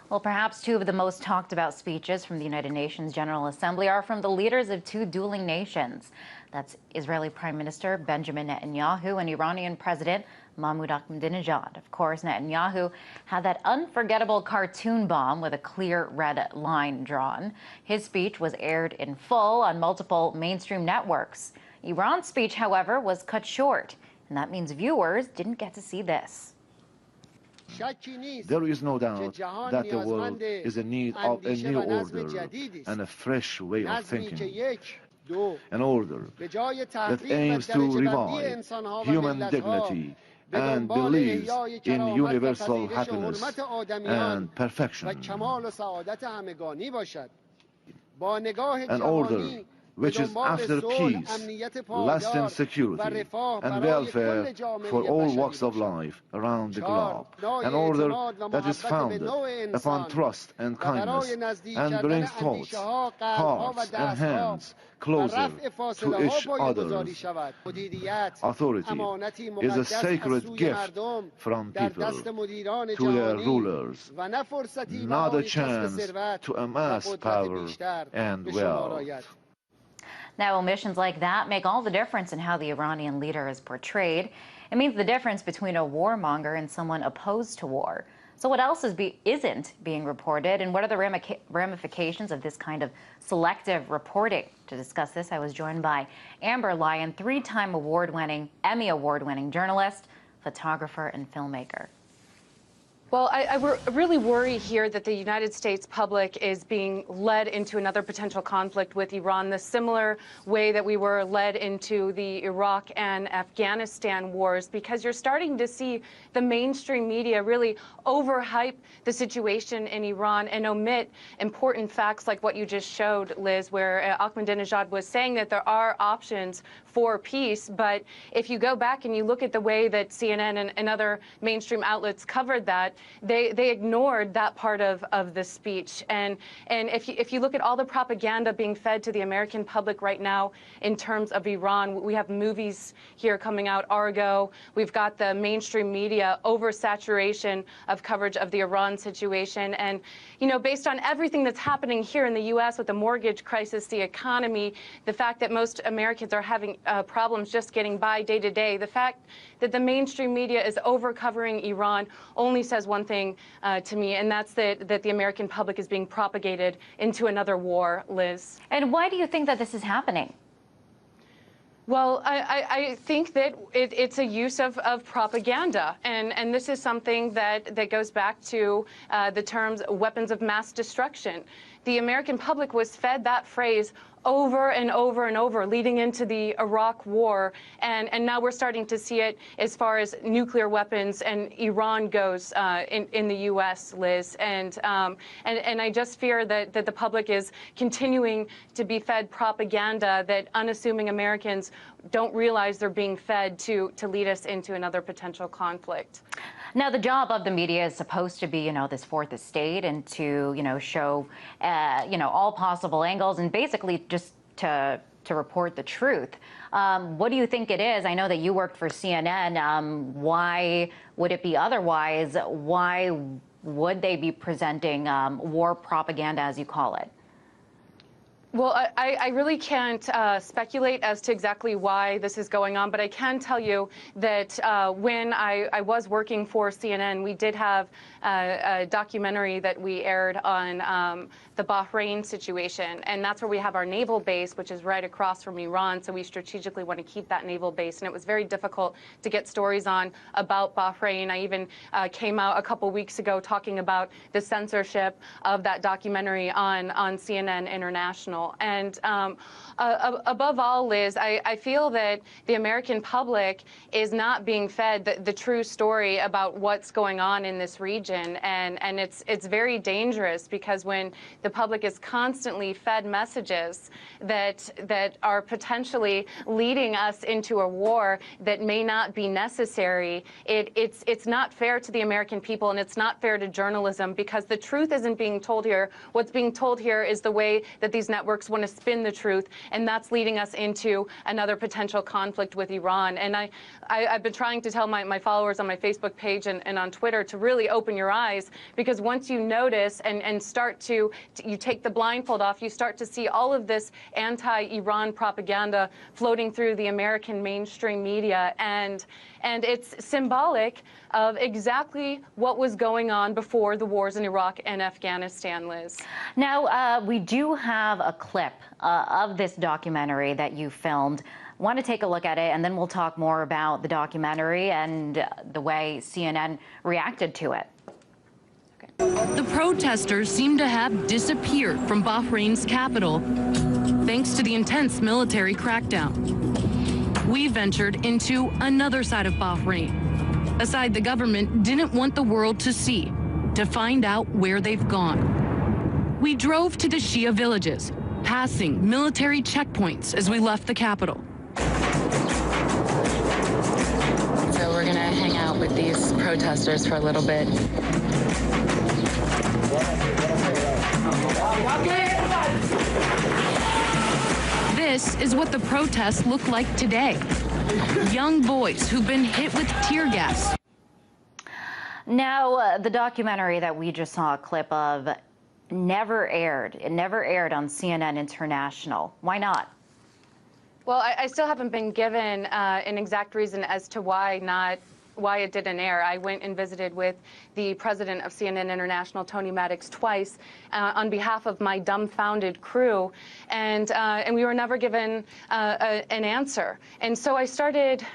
Well, perhaps two of the most talked about speeches from the United Nations General Assembly are from the leaders of two dueling nations. That's Israeli Prime Minister Benjamin Netanyahu and Iranian President Mahmoud Ahmadinejad. Of course, Netanyahu had that unforgettable cartoon bomb with a clear red line drawn. His speech was aired in full on multiple mainstream networks. Iran's speech, however, was cut short, and that means viewers didn't get to see this. There is no doubt that the world is in need of a new order and a fresh way of thinking. An order that aims to revive human dignity and believes in universal happiness and perfection. An order which is after peace, lasting security, and welfare for all walks of life around the globe. An order that is founded upon trust and kindness and brings thoughts, hearts, and hands closer to each other. Authority is a sacred gift from people to their rulers, not a chance to amass power and wealth. Now, omissions like that make all the difference in how the Iranian leader is portrayed. It means the difference between a warmonger and someone opposed to war. So what else isn't being reported, and what are the ramifications of this kind of selective reporting? To discuss this, I was joined by Amber Lyon, three-time Emmy Award-winning journalist, photographer, and filmmaker. Well, I really worry here that the United States public is being led into another potential conflict with Iran, the similar way that we were led into the Iraq and Afghanistan wars, because you're starting to see the mainstream media really overhype the situation in Iran and omit important facts like what you just showed, Liz, where Ahmadinejad was saying that there are options for peace. But if you go back and you look at the way that CNN and other mainstream outlets covered that, they ignored that part of the speech. And if you look at all the propaganda being fed to the American public right now in terms of Iran, we have movies here coming out, Argo. We've got the mainstream media oversaturation of coverage of the Iran situation. And, you know, based on everything that's happening here in the U.S. with the mortgage crisis, the economy, the fact that most Americans are having problems just getting by day to day, the fact that the mainstream media is over-covering Iran only says one thing to me, and that's that the American public is being propagated into another war, Liz. And why do you think that this is happening? Well, I think that it's a use of propaganda, and this is something that goes back to the terms weapons of mass destruction. The American public was fed that phrase over and over and over leading into the Iraq war, and now we're starting to see it as far as nuclear weapons and Iran goes in the U.S., Liz, and I just fear that the public is continuing to be fed propaganda that unassuming Americans don't realize they're being fed to lead us into another potential conflict. Now, the job of the media is supposed to be, you know, this fourth estate and to, you know, show, all possible angles and basically just to report the truth. What do you think it is? I know that you worked for CNN. Why would it be otherwise? Why would they be presenting war propaganda, as you call it? Well, I really can't speculate as to exactly why this is going on, but I can tell you that when I was working for CNN, we did have a documentary that we aired on the Bahrain situation, and that's where we have our naval base, which is right across from Iran, so we strategically want to keep that naval base, and it was very difficult to get stories on about Bahrain. I even came out a couple weeks ago talking about the censorship of that documentary on CNN International. And above all, Liz, I feel that the American public is not being fed the true story about what's going on in this region, and it's very dangerous, because when the public is constantly fed messages that are potentially leading us into a war that may not be necessary, it's not fair to the American people, and it's not fair to journalism, because the truth isn't being told here. What's being told here is the way that these networks networks want to spin the truth, and that's leading us into another potential conflict with Iran. And I've been trying to tell my followers on my Facebook page and on Twitter to really open your eyes, because once you notice and start to, you take the blindfold off, you start to see all of this anti-Iran propaganda floating through the American mainstream media, and it's symbolic of exactly what was going on before the wars in Iraq and Afghanistan, Liz. Now, we do have a clip of this documentary that you filmed. I want to take a look at it, and then we'll talk more about the documentary and the way CNN reacted to it. The protesters seem to have disappeared from Bahrain's capital, thanks to the intense military crackdown. We ventured into another side of Bahrain, a side the government didn't want the world to see, to find out where they've gone. We drove to the Shia villages, passing military checkpoints as we left the capital. So we're gonna hang out with these protesters for a little bit. This is what the protests look like today. Young boys who've been hit with tear gas. Now, the documentary that we just saw a clip of never aired. It never aired on CNN International. Why not? Well, I still haven't been given an exact reason as to why it didn't air. I went and visited with the president of CNN International, Tony Maddox, twice on behalf of my dumbfounded crew, and we were never given an answer. And so I started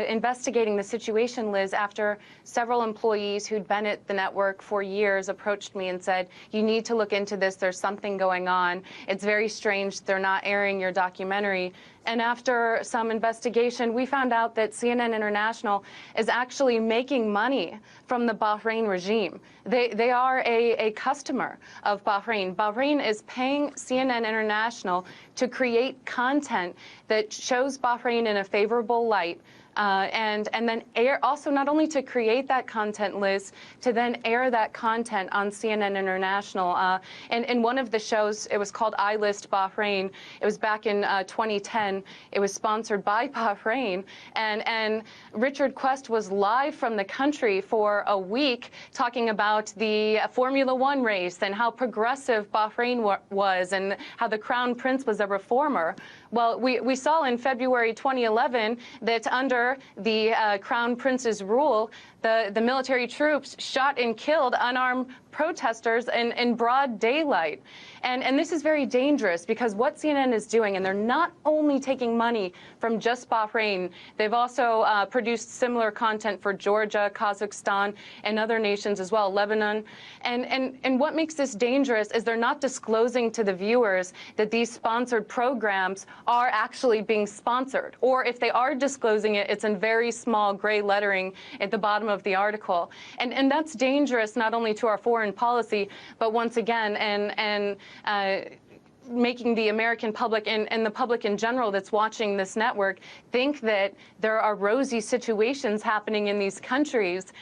investigating the situation, Liz, after several employees who'd been at the network for years approached me and said, you need to look into this. There's something going on. It's very strange. They're not airing your documentary. And after some investigation, we found out that CNN International is actually making money from the Bahrain regime. They are a customer of Bahrain. Bahrain is paying CNN International to create content that shows Bahrain in a favorable light, and then air, also not only to create that content, Liz, to then air that content on CNN International. And in one of the shows, it was called I List Bahrain. It was back in 2010. It was sponsored by Bahrain. And Richard Quest was live from the country for a week talking about the Formula One race and how progressive Bahrain was and how the Crown Prince was a reformer. Well, we saw in February 2011 that under the Crown Prince's rule, the military troops shot and killed unarmed protesters in broad daylight. And this is very dangerous, because what CNN is doing, and they're not only taking money from just Bahrain, they've also produced similar content for Georgia, Kazakhstan, and other nations as well, Lebanon. And what makes this dangerous is they're not disclosing to the viewers that these sponsored programs are actually being sponsored. Or if they are disclosing it, it's in very small gray lettering at the bottom of the article. And that's dangerous not only to our foreign policy, but once again, making the American public and the public in general that's watching this network think that there are rosy situations happening in these countries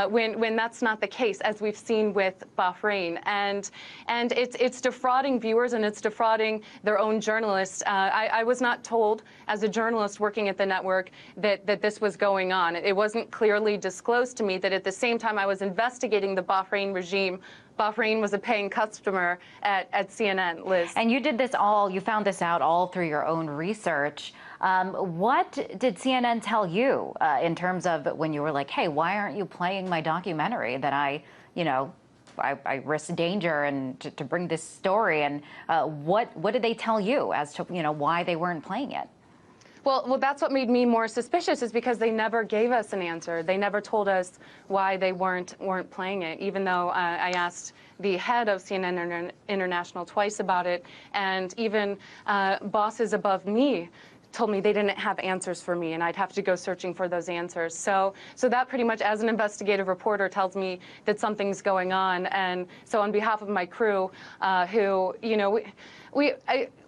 when that's not the case, as we've seen with Bahrain. And it's defrauding viewers, and it's defrauding their own journalists. I was not told, as a journalist working at the network, that this was going on. It wasn't clearly disclosed to me that at the same time I was investigating the Bahrain regime, Bahrain was a paying customer at CNN, Liz. And you did this all, you found this out all through your own research. What did CNN tell you in terms of when you were like, hey, why aren't you playing my documentary that I risk danger and to bring this story? And what did they tell you as to, why they weren't playing it? Well, that's what made me more suspicious, is because they never gave us an answer. They never told us why they weren't playing it, even though I asked the head of CNN International twice about it, and even bosses above me told me they didn't have answers for me, and I'd have to go searching for those answers. So that pretty much, as an investigative reporter, tells me that something's going on. And so on behalf of my crew, who,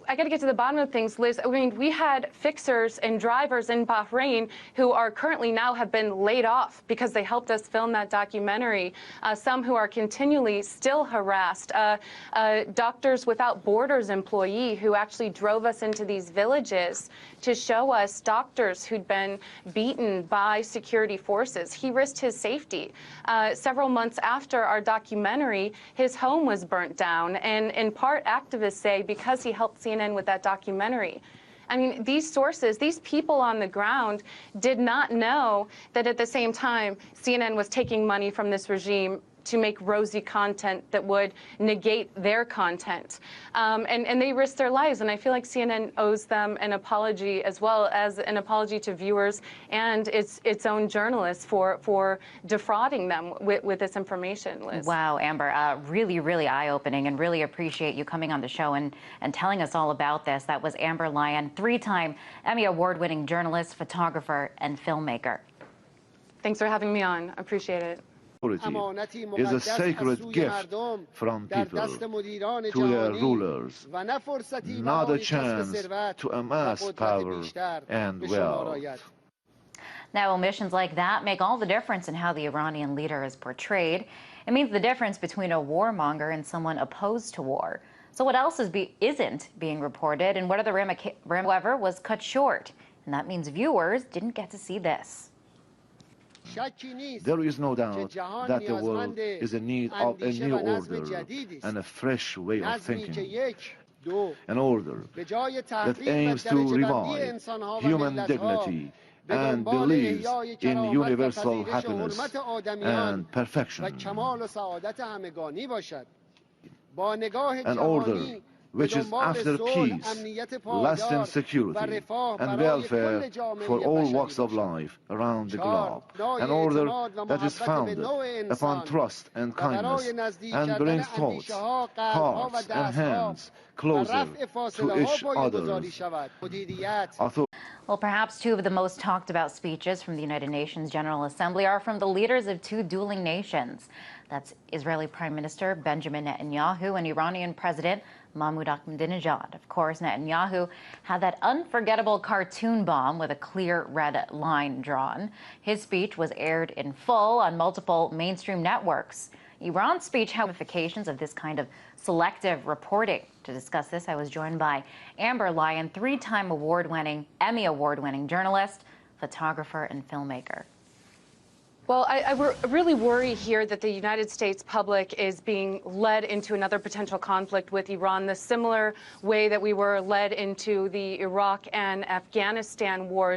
I got to get to the bottom of things, Liz. I mean, we had fixers and drivers in Bahrain who are currently now have been laid off because they helped us film that documentary. Some who are continually still harassed. Doctors Without Borders employee who actually drove us into these villages to show us doctors who'd been beaten by security forces. He risked his safety. Several months after our documentary, his home was burnt down, and in part activists say because he helped CNN with that documentary. I mean, these sources, these people on the ground did not know that at the same time CNN was taking money from this regime to make rosy content that would negate their content. And they risked their lives. And I feel like CNN owes them an apology, as well as an apology to viewers and its own journalists for defrauding them with this information, Liz. Wow, Amber, really, really eye-opening, and really appreciate you coming on the show and telling us all about this. That was Amber Lyon, 3-time Emmy Award-winning journalist, photographer, and filmmaker. Thanks for having me on. I appreciate it. Is a sacred gift from people to their rulers, not a chance to amass power and wealth. Now, omissions like that make all the difference in how the Iranian leader is portrayed. It means the difference between a warmonger and someone opposed to war. So what else isn't being reported, and what are the ramifications? However, was cut short, and that means viewers didn't get to see this. There is no doubt that the world is in need of a new order and a fresh way of thinking. An order that aims to revive human dignity and believes in universal happiness and perfection. An order which is after peace, lasting security and welfare for all walks of life around the globe. An order that is founded upon trust and kindness and brings thoughts, hearts and hands closer to each other. Well, perhaps two of the most talked about speeches from the United Nations General Assembly are from the leaders of two dueling nations. That's Israeli Prime Minister Benjamin Netanyahu and Iranian President Mahmoud Ahmadinejad. Of course, Netanyahu had that unforgettable cartoon bomb with a clear red line drawn. His speech was aired in full on multiple mainstream networks. Iran's speech had ramifications of this kind of selective reporting. To discuss this, I was joined by Amber Lyon, 3-time Emmy Award-winning journalist, photographer, and filmmaker. Well, I really worry here that the United States public is being led into another potential conflict with Iran, the similar way that we were led into the Iraq and Afghanistan wars.